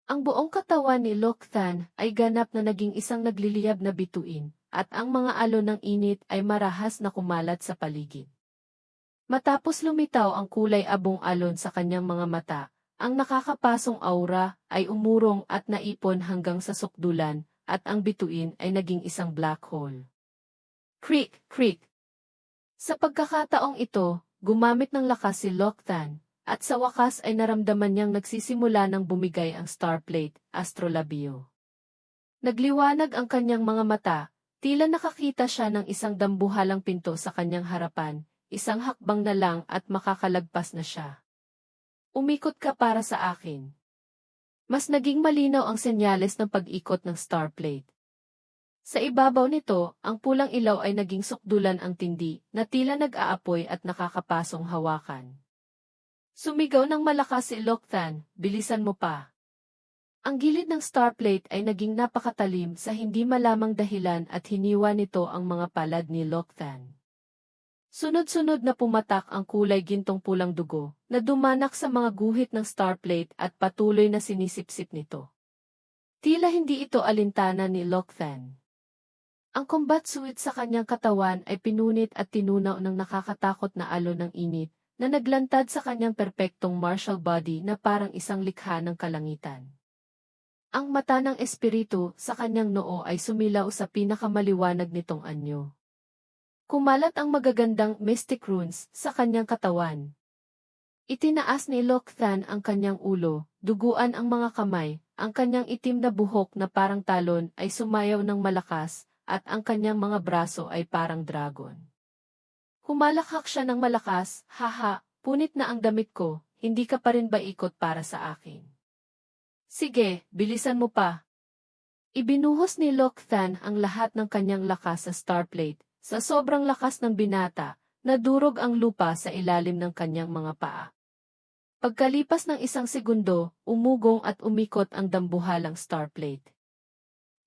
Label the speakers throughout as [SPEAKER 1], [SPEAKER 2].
[SPEAKER 1] Ang buong katawan ni Loktan ay ganap na naging isang nagliliyab na bituin, at ang mga alon ng init ay marahas na kumalat sa paligid. Matapos lumitaw ang kulay abong alon sa kanyang mga mata, ang nakakapasong aura ay umurong at naipon hanggang sa sukdulan, at ang bituin ay naging isang black hole. Creak, creak. Sa pagkakataong ito, gumamit ng lakas si Loktan, at sa wakas ay naramdaman niyang nagsisimula ng bumigay ang starplate, astrolabio. Nagliwanag ang kanyang mga mata, tila nakakita siya ng isang dambuhalang pinto sa kanyang harapan, isang hakbang na lang at makakalagpas na siya. Umikot ka para sa akin. Mas naging malinaw ang senyales ng pag-ikot ng starplate. Sa ibabaw nito, ang pulang ilaw ay naging sukdulan ang tindi, na tila nag-aapoy at nakakapasong hawakan. Sumigaw ng malakas si Loktan, bilisan mo pa. Ang gilid ng starplate ay naging napakatalim sa hindi malamang dahilan at hiniwa nito ang mga palad ni Loktan. Sunod-sunod na pumatak ang kulay gintong pulang dugo, na dumanak sa mga guhit ng starplate at patuloy na sinisipsip nito. Tila hindi ito alintana ni Loktan. Ang combat suit sa kanyang katawan ay pinunit at tinunaw ng nakakatakot na alon ng init, na naglantad sa kanyang perpektong martial body na parang isang likha ng kalangitan. Ang mata ng espiritu sa kanyang noo ay sumilaw sa pinakamaliwanag nitong anyo. Kumalat ang magagandang mystic runes sa kanyang katawan. Itinaas ni Loktan ang kanyang ulo, duguan ang mga kamay, ang kanyang itim na buhok na parang talon ay sumayaw ng malakas, at ang kanyang mga braso ay parang dragon. Humalakhak siya ng malakas, haha, punit na ang damit ko, hindi ka pa rin ba ikot para sa akin? Sige, bilisan mo pa. Ibinuhos ni Loktan ang lahat ng kanyang lakas sa starplate, sa sobrang lakas ng binata, nadurog ang lupa sa ilalim ng kanyang mga paa. Pagkalipas ng isang segundo, umugong at umikot ang dambuhalang starplate.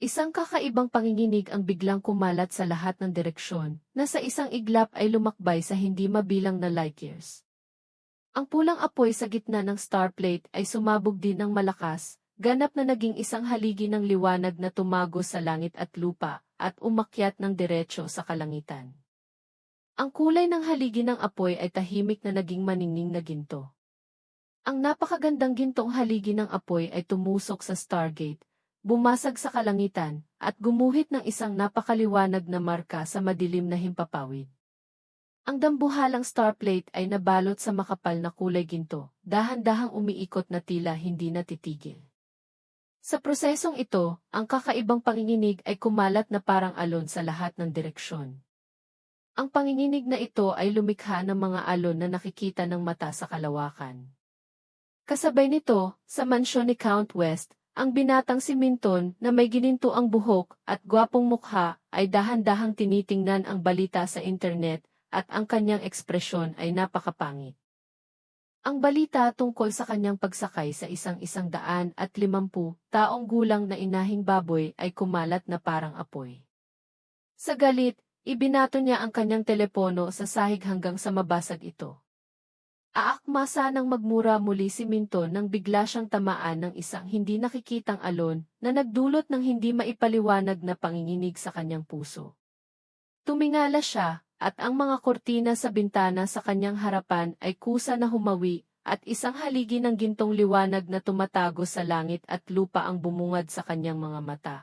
[SPEAKER 1] Isang kakaibang panginginig ang biglang kumalat sa lahat ng direksyon, na sa isang iglap ay lumakbay sa hindi mabilang na light years. Ang pulang apoy sa gitna ng starplate ay sumabog din ng malakas, ganap na naging isang haligi ng liwanag na tumago sa langit at lupa, at umakyat ng diretso sa kalangitan. Ang kulay ng haligi ng apoy ay tahimik na naging maningning na ginto. Ang napakagandang gintong haligi ng apoy ay tumusok sa Stargate, bumasag sa kalangitan, at gumuhit ng isang napakaliwanag na marka sa madilim na himpapawid. Ang dambuhalang starplate ay nabalot sa makapal na kulay ginto, dahan-dahang umiikot na tila hindi natitigil. Sa prosesong ito, ang kakaibang panginginig ay kumalat na parang alon sa lahat ng direksyon. Ang panginginig na ito ay lumikha ng mga alon na nakikita ng mata sa kalawakan. Kasabay nito, sa mansyon ni Count West, ang binatang si Minton na may gininto ang buhok at gwapong mukha ay dahan-dahang tinitingnan ang balita sa internet at ang kanyang ekspresyon ay napakapangit. Ang balita tungkol sa kanyang pagsakay sa isang 150 taong gulang na inahing baboy ay kumalat na parang apoy. Sa galit, ibinato niya ang kanyang telepono sa sahig hanggang sa mabasag ito. Aakma sanang magmura muli si Minton nang bigla siyang tamaan ng isang hindi nakikitang alon na nagdulot ng hindi maipaliwanag na panginginig sa kanyang puso. Tumingala siya, at ang mga kortina sa bintana sa kanyang harapan ay kusa na humawi, at isang haligi ng gintong liwanag na tumatago sa langit at lupa ang bumungad sa kanyang mga mata.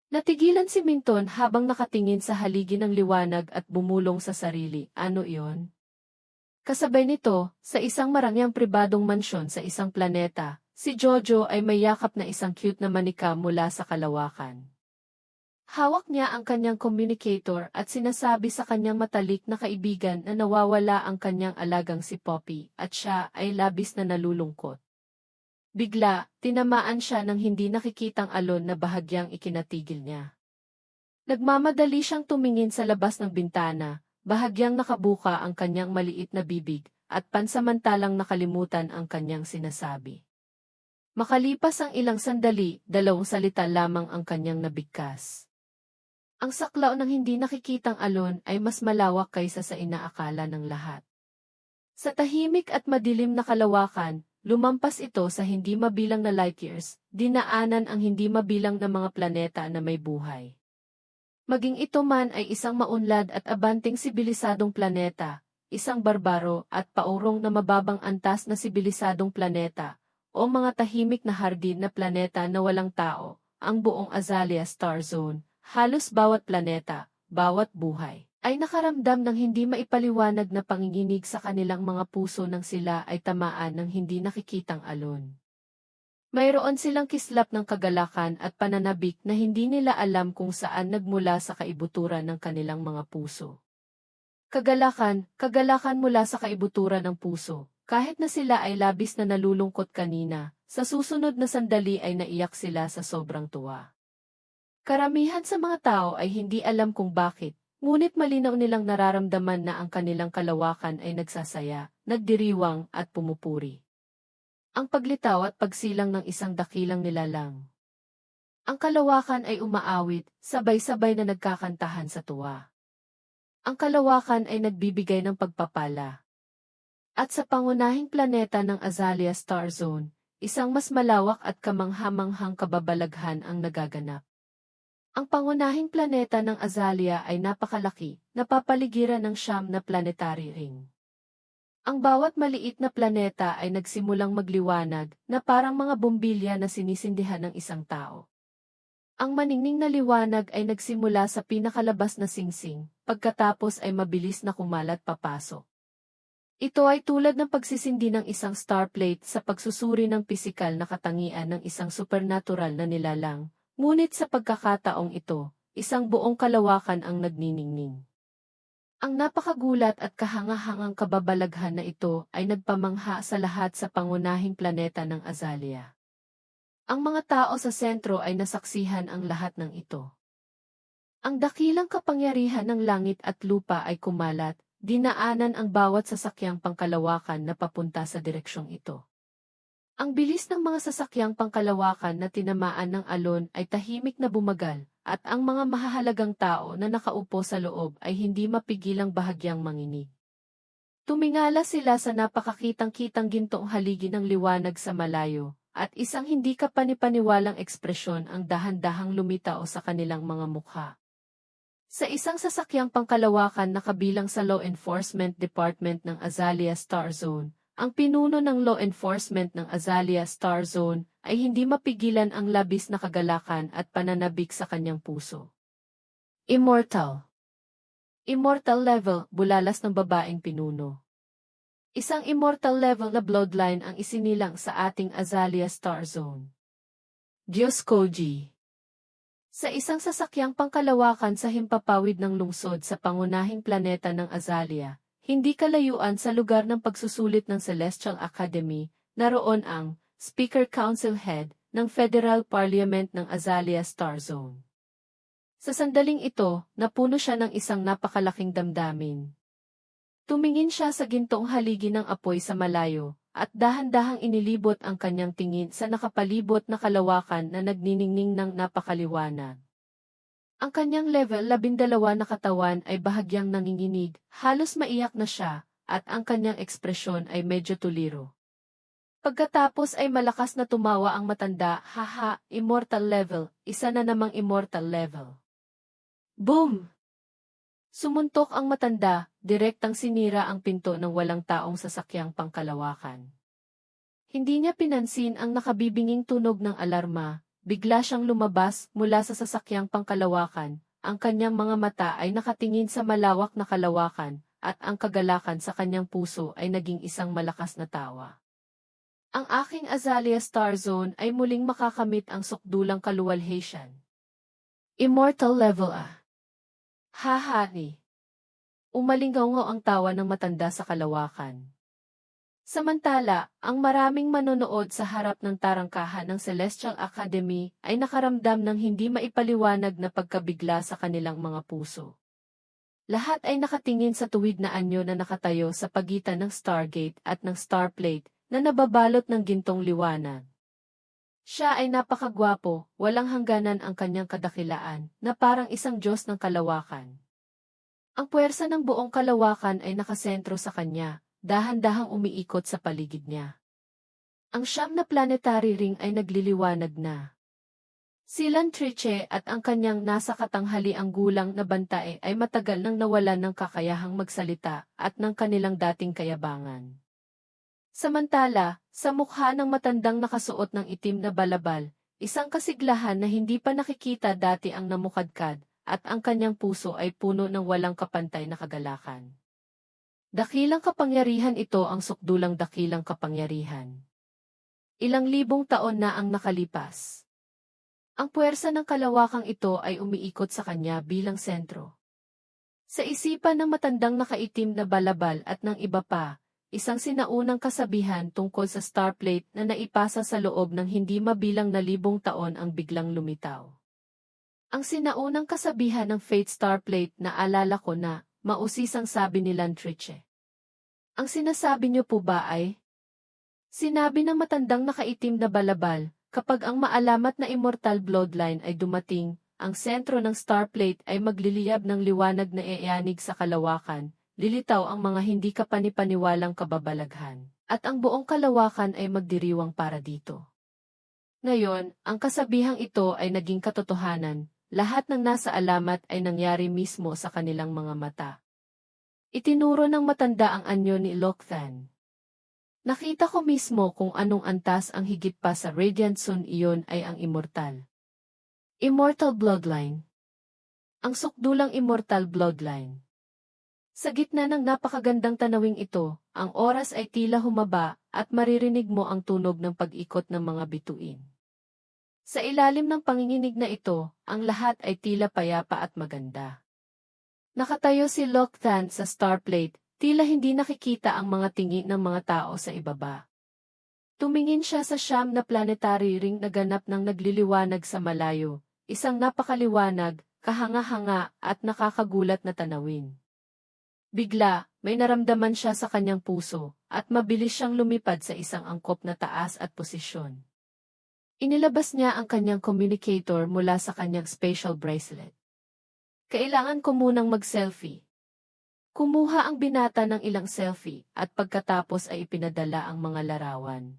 [SPEAKER 1] Natigilan si Minton habang nakatingin sa haligi ng liwanag at bumulong sa sarili, ano iyon? Kasabay nito, sa isang marangyang pribadong mansyon sa isang planeta, si Jojo ay may yakap na isang cute na manika mula sa kalawakan. Hawak niya ang kanyang communicator at sinasabi sa kanyang matalik na kaibigan na nawawala ang kanyang alagang si Poppy at siya ay labis na nalulungkot. Bigla, tinamaan siya ng hindi nakikitang alon na bahagyang ikinatigil niya. Nagmamadali siyang tumingin sa labas ng bintana. Bahagyang nakabuka ang kanyang maliit na bibig, at pansamantalang nakalimutan ang kanyang sinasabi. Makalipas ang ilang sandali, 2 salita lamang ang kanyang nabigkas. Ang saklaw ng hindi nakikitang alon ay mas malawak kaysa sa inaakala ng lahat. Sa tahimik at madilim na kalawakan, lumampas ito sa hindi mabilang na light years, dinaanan ang hindi mabilang na mga planeta na may buhay. Maging ito man ay isang maunlad at abanting sibilisadong planeta, isang barbaro at paurong na mababang antas na sibilisadong planeta, o mga tahimik na hardin na planeta na walang tao, ang buong Azalea Star Zone, halos bawat planeta, bawat buhay, ay nakaramdam ng hindi maipaliwanag na panginginig sa kanilang mga puso nang sila ay tamaan ng hindi nakikitang alon. Mayroon silang kislap ng kagalakan at pananabik na hindi nila alam kung saan nagmula sa kaibuturan ng kanilang mga puso. Kagalakan mula sa kaibuturan ng puso, kahit na sila ay labis na nalulungkot kanina, sa susunod na sandali ay naiyak sila sa sobrang tuwa. Karamihan sa mga tao ay hindi alam kung bakit, ngunit malinaw nilang nararamdaman na ang kanilang kalawakan ay nagsasaya, nagdiriwang at pumupuri. Ang paglitaw at pagsilang ng isang dakilang nilalang. Ang kalawakan ay umaawit, sabay-sabay na nagkakantahan sa tuwa. Ang kalawakan ay nagbibigay ng pagpapala. At sa pangunahing planeta ng Azalea Star Zone, isang mas malawak at kamanghamanghang kababalaghan ang nagaganap. Ang pangunahing planeta ng Azalea ay napakalaki, napapaligiran ng 9 na planetary ring. Ang bawat maliit na planeta ay nagsimulang magliwanag na parang mga bombilya na sinisindihan ng isang tao. Ang maningning na liwanag ay nagsimula sa pinakalabas na singsing, pagkatapos ay mabilis na kumalat papasok. Ito ay tulad ng pagsisindi ng isang star plate sa pagsusuri ng pisikal na katangian ng isang supernatural na nilalang, ngunit sa pagkakataong ito, isang buong kalawakan ang nagniningning. Ang napakagulat at kahangahangang kababalaghan na ito ay nagpamangha sa lahat sa pangunahing planeta ng Azalea. Ang mga tao sa sentro ay nasaksihan ang lahat ng ito. Ang dakilang kapangyarihan ng langit at lupa ay kumalat, dinaanan ang bawat sasakyang pangkalawakan na papunta sa direksyong ito. Ang bilis ng mga sasakyang pangkalawakan na tinamaan ng alon ay tahimik na bumagal, at ang mga mahahalagang tao na nakaupo sa loob ay hindi mapigilang bahagyang manginig. Tumingala sila sa napakakitang-kitang gintong haligi ng liwanag sa malayo, at isang hindi kapanipaniwalang ekspresyon ang dahan-dahang lumitaw sa kanilang mga mukha. Sa isang sasakyang pangkalawakan na kabilang sa Law Enforcement Department ng Azalea Star Zone, ang pinuno ng Law Enforcement ng Azalea Star Zone ay hindi mapigilan ang labis na kagalakan at pananabik sa kanyang puso. Immortal. Immortal level, bulalas ng babaeng pinuno. Isang immortal level na bloodline ang isinilang sa ating Azalea Star Zone. Diyos Koji. Sa isang sasakyang pangkalawakan sa himpapawid ng lungsod sa pangunahing planeta ng Azalea, hindi kalayuan sa lugar ng pagsusulit ng Celestial Academy, naroon ang Speaker Council Head ng Federal Parliament ng Azalea Star Zone. Sa sandaling ito, napuno siya ng isang napakalaking damdamin. Tumingin siya sa gintong haligi ng apoy sa malayo, at dahan-dahang inilibot ang kanyang tingin sa nakapalibot na kalawakan na nagniningning ng napakaliwanag. Ang kanyang level 12 na katawan ay bahagyang nanginginig, halos maiyak na siya, at ang kanyang ekspresyon ay medyo tuliro. Pagkatapos ay malakas na tumawa ang matanda, haha, immortal level, isa na namang immortal level. Boom! Sumuntok ang matanda, direktang sinira ang pinto ng walang taong sasakyang pangkalawakan. Hindi niya pinansin ang nakabibinging tunog ng alarma, bigla siyang lumabas mula sa sasakyang pangkalawakan, ang kanyang mga mata ay nakatingin sa malawak na kalawakan, at ang kagalakan sa kanyang puso ay naging isang malakas na tawa. Ang aking Azalea Star Zone ay muling makakamit ang sukdulang kaluwalhatian. Immortal level ah. Haha ni. Umalingaw ang tawa ng matanda sa kalawakan. Samantala, ang maraming manonood sa harap ng tarangkahan ng Celestial Academy ay nakaramdam ng hindi maipaliwanag na pagkabigla sa kanilang mga puso. Lahat ay nakatingin sa tuwid na anyo na nakatayo sa pagitan ng Stargate at ng Starplate, na nababalot ng gintong liwanag. Siya ay napakagwapo, walang hangganan ang kanyang kadakilaan, na parang isang Diyos ng kalawakan. Ang puwersa ng buong kalawakan ay nakasentro sa kanya, dahan-dahang umiikot sa paligid niya. Ang siyam na planetary ring ay nagliliwanag na. Si Lantrice at ang kanyang nasa katanghaliang gulang na bantae ay matagal nang nawalan ng kakayahang magsalita at ng kanilang dating kayabangan. Samantala, sa mukha ng matandang nakasuot ng itim na balabal, isang kasiglahan na hindi pa nakikita dati ang namukadkad, at ang kanyang puso ay puno ng walang kapantay na kagalakan. Dakilang kapangyarihan ito ang sukdulang dakilang kapangyarihan. Ilang libong taon na ang nakalipas. Ang puwersa ng kalawakang ito ay umiikot sa kanya bilang sentro. Sa isipan ng matandang nakaitim na balabal at ng iba pa, isang sinaunang kasabihan tungkol sa Starplate na naipasa sa loob ng hindi mabilang na libong taon ang biglang lumitaw. Ang sinaunang kasabihan ng Fate Starplate na alala ko na, mausisang sabi ni Lantrice. Ang sinasabi niyo po ba ay? Sinabi ng matandang nakaitim na balabal, kapag ang maalamat na immortal bloodline ay dumating, ang sentro ng Starplate ay magliliyab ng liwanag na iayanig sa kalawakan, lilitaw ang mga hindi kapanipaniwalang kababalaghan, at ang buong kalawakan ay magdiriwang para dito. Ngayon, ang kasabihang ito ay naging katotohanan, lahat ng nasa alamat ay nangyari mismo sa kanilang mga mata. Itinuro ng matanda ang anyo ni Lokthan. Nakita ko mismo kung anong antas ang higit pa sa Radiant Sun, iyon ay ang immortal. Immortal Bloodline. Ang sukdulang Immortal Bloodline. Sa gitna ng napakagandang tanawing ito, ang oras ay tila humaba at maririnig mo ang tunog ng pag-ikot ng mga bituin. Sa ilalim ng panginginig na ito, ang lahat ay tila payapa at maganda. Nakatayo si Lokthan sa Starplate, tila hindi nakikita ang mga tingin ng mga tao sa ibaba. Tumingin siya sa siyam na planetary ring na ganap ng nagliliwanag sa malayo, isang napakaliwanag, kahanga-hanga at nakakagulat na tanawin. Bigla, may naramdaman siya sa kanyang puso, at mabilis siyang lumipad sa isang angkop na taas at posisyon. Inilabas niya ang kanyang communicator mula sa kanyang spatial bracelet. Kailangan ko munang mag-selfie. Kumuha ang binata ng ilang selfie, at pagkatapos ay ipinadala ang mga larawan.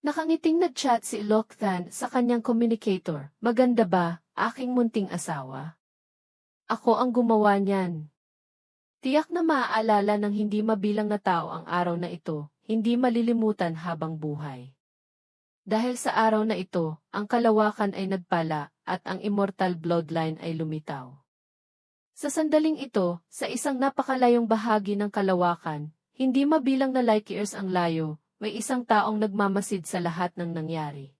[SPEAKER 1] Nakangiting nag-chat si Lokthan sa kanyang communicator, "Maganda ba, aking munting asawa? Ako ang gumawa niyan." Tiyak na maaalala ng hindi mabilang na tao ang araw na ito, hindi malilimutan habang buhay. Dahil sa araw na ito, ang kalawakan ay nagpala, at ang immortal bloodline ay lumitaw. Sa sandaling ito, sa isang napakalayong bahagi ng kalawakan, hindi mabilang na light years ang layo, may isang taong nagmamasid sa lahat ng nangyari.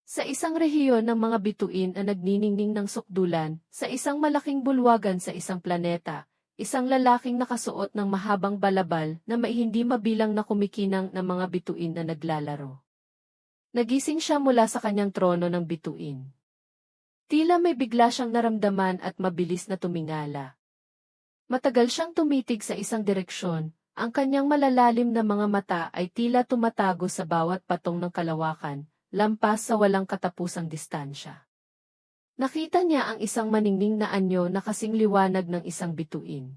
[SPEAKER 1] Sa isang rehiyon ng mga bituin na nagniningning ng sukdulan, sa isang malaking bulwagan sa isang planeta, isang lalaking nakasuot ng mahabang balabal na may hindi mabilang na kumikinang ng mga bituin na naglalaro. Nagising siya mula sa kanyang trono ng bituin. Tila may bigla siyang naramdaman at mabilis na tumingala. Matagal siyang tumitig sa isang direksyon, ang kanyang malalalim na mga mata ay tila tumatago sa bawat patong ng kalawakan, lampas sa walang katapusang distansya. Nakita niya ang isang maningning na anyo na kasing liwanag ng isang bituin.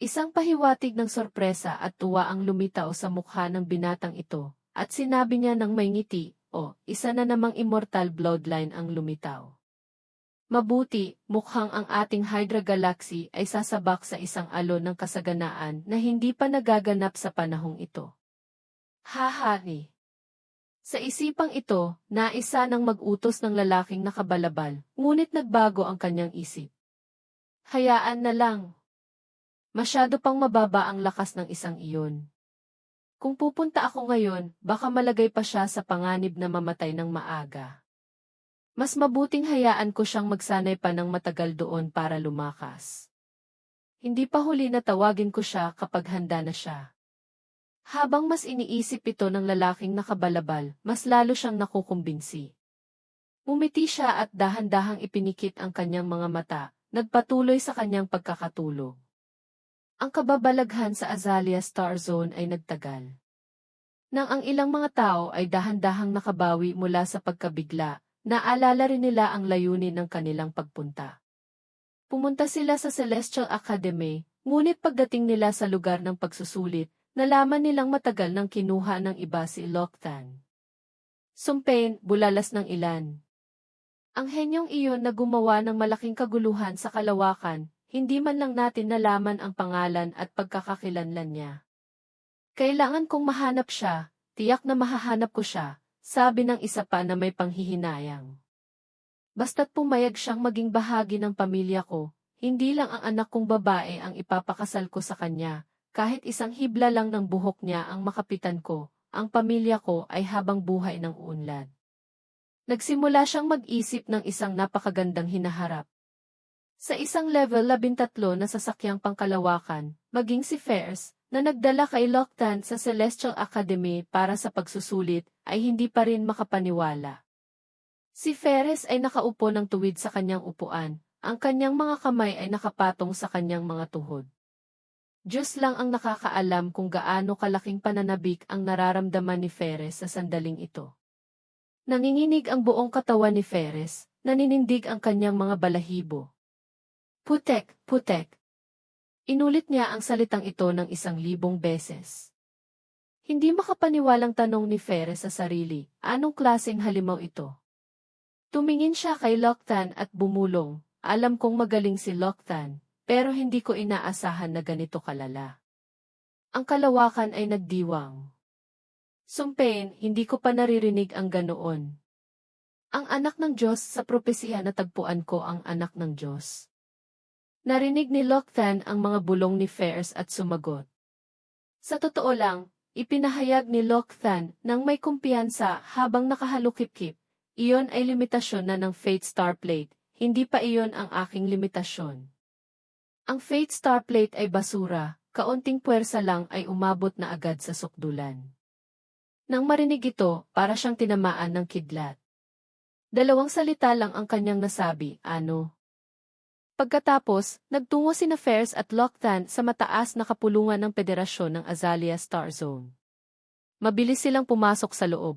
[SPEAKER 1] Isang pahiwatig ng sorpresa at tuwa ang lumitaw sa mukha ng binatang ito, at sinabi niya ng may ngiti, "O, isa na namang immortal bloodline ang lumitaw. Mabuti, mukhang ang ating Hydra Galaxy ay sasabak sa isang alon ng kasaganaan na hindi pa nagaganap sa panahong ito." Hahari. Sa isipang ito, naisa nang mag-utos ng lalaking nakabalabal, ngunit nagbago ang kanyang isip. Hayaan na lang. Masyado pang mababa ang lakas ng isang iyon. Kung pupunta ako ngayon, baka malagay pa siya sa panganib na mamatay ng maaga. Mas mabuting hayaan ko siyang magsanay pa ng matagal doon para lumakas. Hindi pa huli na tawagin ko siya kapag handa na siya. Habang mas iniisip ito ng lalaking nakabalabal, mas lalo siyang nakukumbinsi. Umiti siya at dahan-dahang ipinikit ang kanyang mga mata, nagpatuloy sa kanyang pagkakatulog. Ang kababalaghan sa Azalea Star Zone ay nagtagal. Nang ang ilang mga tao ay dahan-dahang nakabawi mula sa pagkabigla, naalala rin nila ang layunin ng kanilang pagpunta. Pumunta sila sa Celestial Academy, ngunit pagdating nila sa lugar ng pagsusulit, Nalaman nilang matagal nang kinuha ng iba si Loktan. Sumpain, bulalas ng ilan. Ang henyong iyon na gumawa ng malaking kaguluhan sa kalawakan, hindi man lang natin nalaman ang pangalan at pagkakakilanlan niya. Kailangan kong mahanap siya, tiyak na mahahanap ko siya, sabi ng isa pa na may panghihinayang. Basta't pumayag siyang maging bahagi ng pamilya ko, hindi lang ang anak kong babae ang ipapakasal ko sa kanya, kahit isang hibla lang ng buhok niya ang makapitan ko, ang pamilya ko ay habang buhay ng uunlad. Nagsimula siyang mag-isip ng isang napakagandang hinaharap. Sa isang level 13 na sasakyang pangkalawakan, maging si Fairs, na nagdala kay Loktan sa Celestial Academy para sa pagsusulit, ay hindi pa rin makapaniwala. Si Fairs ay nakaupo ng tuwid sa kanyang upuan, ang kanyang mga kamay ay nakapatong sa kanyang mga tuhod. Diyos lang ang nakakaalam kung gaano kalaking pananabik ang nararamdaman ni Fairs sa sandaling ito. Nanginginig ang buong katawan ni Fairs, naninindig ang kanyang mga balahibo. Putek, putek. Inulit niya ang salitang ito ng 1,000 beses. Hindi makapaniwalang tanong ni Fairs sa sarili, anong klaseng halimaw ito? Tumingin siya kay Loktan at bumulong, alam kong magaling si Loktan, pero hindi ko inaasahan na ganito kalala. Ang kalawakan ay nagdiwang. Sumpain, hindi ko pa naririnig ang ganoon. Ang anak ng Diyos, sa propesiya na tagpuan ko ang anak ng Diyos. Narinig ni Loktan ang mga bulong ni Fairs at sumagot. Sa totoo lang, ipinahayag ni Loktan nang may kumpiyansa habang nakahalukip-kip, iyon ay limitasyon na ng Fate Star Plate, hindi pa iyon ang aking limitasyon. Ang Fate Star Plate ay basura, kaunting puwersa lang ay umabot na agad sa sukdulan. Nang marinig ito, para siyang tinamaan ng kidlat. 2 salita lang ang kanyang nasabi, ano? Pagkatapos, nagtungo sina Fairs at Loktan sa mataas na kapulungan ng Federasyon ng Azalea Star Zone. Mabilis silang pumasok sa loob.